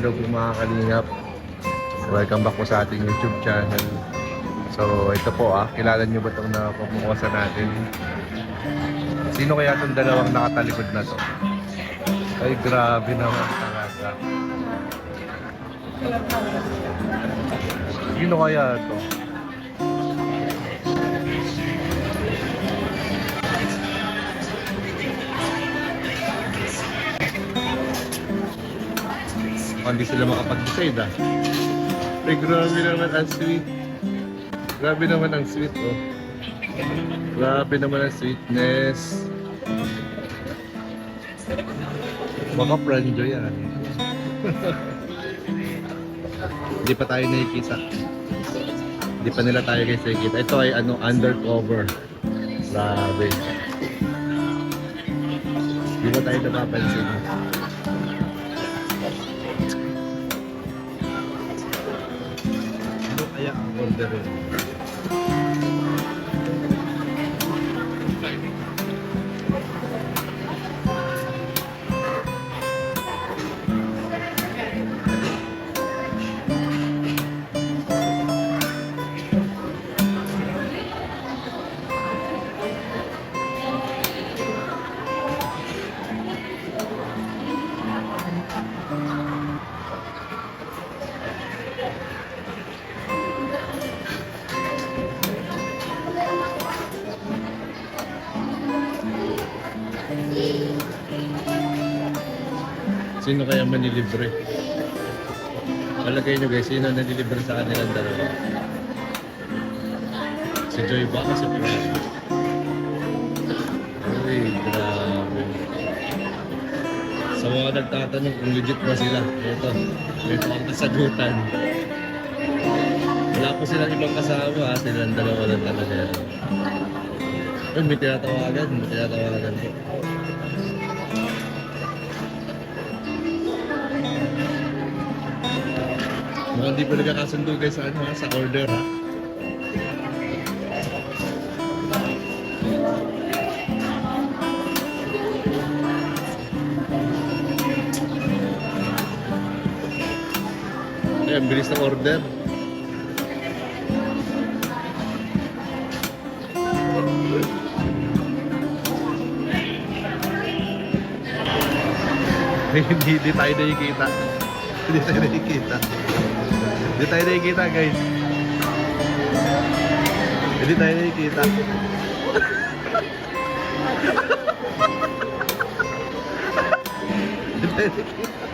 Hello po mga kalingap. Welcome back po sa ating YouTube channel. So ito po kilala nyo ba itong napapukusa natin? Sino kaya itong dalawang nakatalikod na to? Ay grabe naman talaga. Sino kaya ito? Hindi sila makapag-decide Ay, grabe naman ang sweet. Grabe naman ang sweet, oh. Grabe naman ang sweetness. Baka pranjo yan. Hindi pa tayo nakikita. Hindi pa nila tayo guys nakikita. Ito ay undercover. Grabe. Hindi pa tayo napapansin. Kaya ang order rin. Sino kaya manilibre? Palagay nyo guys, sino nanilibre sa kanilang dalawa? Si Joy ba o si Fred? Ay, grabe. Sa mga nagtatanong kung legit ba sila, ito, may pangkasagutan. Wala po silang ibang kasama, silang dalawa lang talaga. Ay, may tinatawagan po. Mukhang di pa nagkakasundo guys sa order Ay, ang bilis ng order. Hindi tayo nakikita. Hindi tayo nakikita guys. Hindi tayo nakikita. Hindi tayo nakikita.